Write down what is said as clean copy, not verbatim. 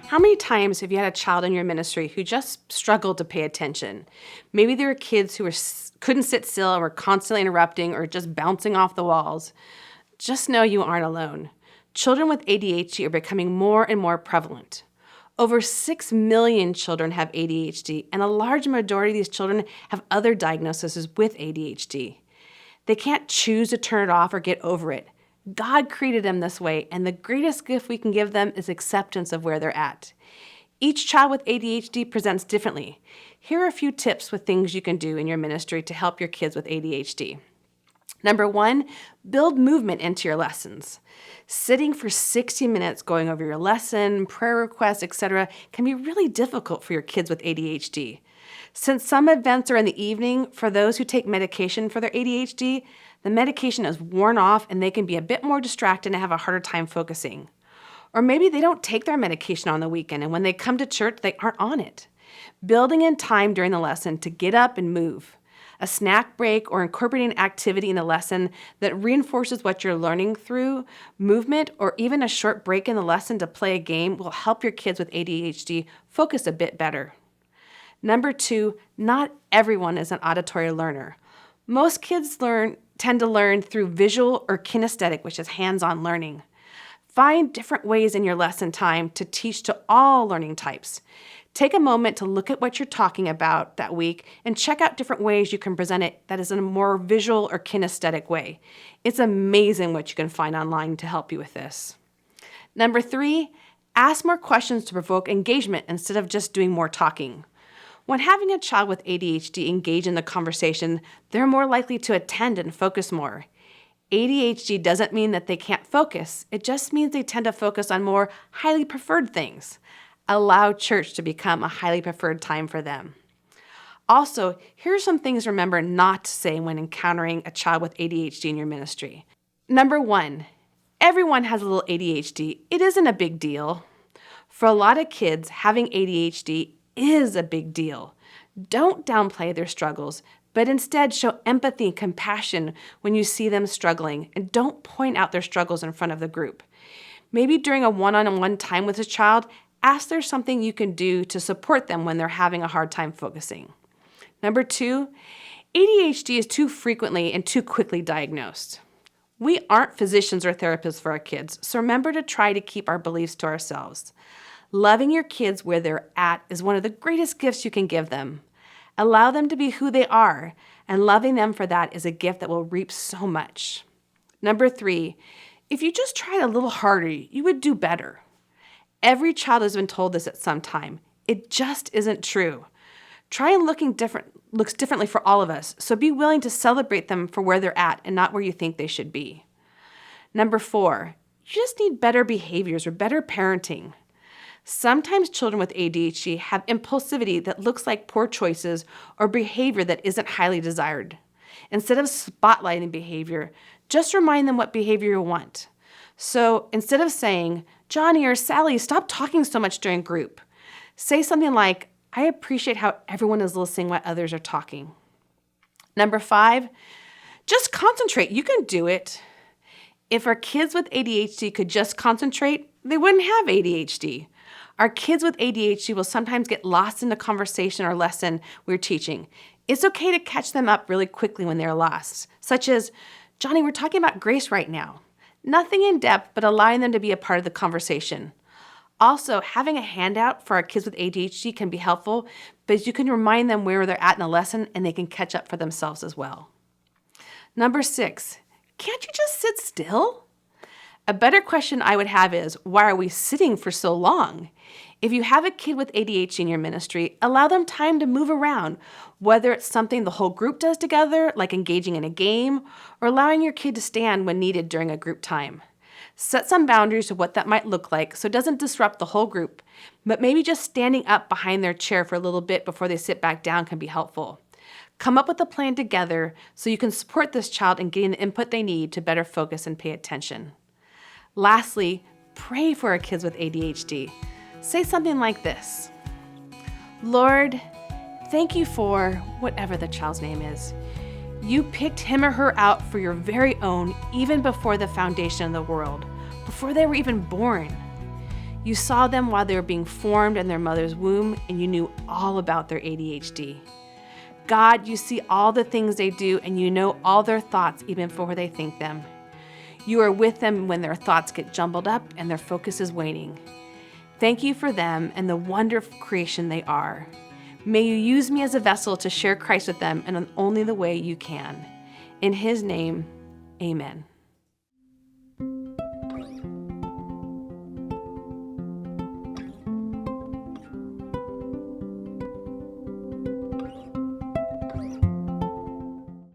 How many times have you had a child in your ministry who just struggled to pay attention? Maybe there were kids who couldn't sit still and were constantly interrupting or just bouncing off the walls. Just know you aren't alone. Children with ADHD are becoming more and more prevalent. Over 6 million children have ADHD, and a large majority of these children have other diagnoses with ADHD. They can't choose to turn it off or get over it. God created them this way, and the greatest gift we can give them is acceptance of where they're at. Each child with ADHD presents differently. Here are a few tips with things you can do in your ministry to help your kids with ADHD. Number 1, build movement into your lessons. Sitting for 60 minutes going over your lesson, prayer requests, etc. can be really difficult for your kids with ADHD. Since some events are in the evening, for those who take medication for their ADHD, the medication is worn off and they can be a bit more distracted and have a harder time focusing. Or maybe they don't take their medication on the weekend and when they come to church, they aren't on it. Building in time during the lesson to get up and move. A snack break or incorporating activity in the lesson that reinforces what you're learning through movement, or even a short break in the lesson to play a game will help your kids with ADHD focus a bit better. Number 2, not everyone is an auditory learner. Most kids tend to learn through visual or kinesthetic, which is hands-on learning. Find different ways in your lesson time to teach to all learning types. Take a moment to look at what you're talking about that week and check out different ways you can present it that is in a more visual or kinesthetic way. It's amazing what you can find online to help you with this. Number 3, ask more questions to provoke engagement instead of just doing more talking. When having a child with ADHD engage in the conversation, they're more likely to attend and focus more. ADHD doesn't mean that they can't focus. It just means they tend to focus on more highly preferred things. Allow church to become a highly preferred time for them. Also, here are some things to remember not to say when encountering a child with ADHD in your ministry. Number 1, everyone has a little ADHD. It isn't a big deal. For a lot of kids, having ADHD is a big deal. Don't downplay their struggles, but instead show empathy and compassion when you see them struggling, and don't point out their struggles in front of the group. Maybe during a one-on-one time with a child, ask there's something you can do to support them when they're having a hard time focusing. Number 2, ADHD is too frequently and too quickly diagnosed. We aren't physicians or therapists for our kids, so remember to try to keep our beliefs to ourselves. Loving your kids where they're at is one of the greatest gifts you can give them. Allow them to be who they are, and loving them for that is a gift that will reap so much. Number 3, if you just tried a little harder, you would do better. Every child has been told this at some time. It just isn't true. Trying looks differently for all of us, so be willing to celebrate them for where they're at and not where you think they should be. Number 4, you just need better behaviors or better parenting. Sometimes children with ADHD have impulsivity that looks like poor choices or behavior that isn't highly desired. Instead of spotlighting behavior, just remind them what behavior you want. So instead of saying, "Johnny or Sally, stop talking so much during group," say something like, "I appreciate how everyone is listening while others are talking." Number 5, just concentrate. You can do it. If our kids with ADHD could just concentrate, they wouldn't have ADHD. Our kids with ADHD will sometimes get lost in the conversation or lesson we're teaching. It's okay to catch them up really quickly when they're lost, such as, "Johnny, we're talking about grace right now." Nothing in depth, but allowing them to be a part of the conversation. Also, having a handout for our kids with ADHD can be helpful, but you can remind them where they're at in the lesson and they can catch up for themselves as well. Number 6, can't you just sit still? A better question I would have is, why are we sitting for so long? If you have a kid with ADHD in your ministry, allow them time to move around, whether it's something the whole group does together, like engaging in a game, or allowing your kid to stand when needed during a group time. Set some boundaries of what that might look like so it doesn't disrupt the whole group, but maybe just standing up behind their chair for a little bit before they sit back down can be helpful. Come up with a plan together so you can support this child in getting the input they need to better focus and pay attention. Lastly, pray for our kids with ADHD. Say something like this: "Lord, thank you for," whatever the child's name is. "You picked him or her out for your very own even before the foundation of the world, before they were even born. You saw them while they were being formed in their mother's womb, and you knew all about their ADHD. God, you see all the things they do, and you know all their thoughts even before they think them. You are with them when their thoughts get jumbled up and their focus is waning. Thank you for them and the wonderful creation they are. May you use me as a vessel to share Christ with them in only the way you can. In his name, amen.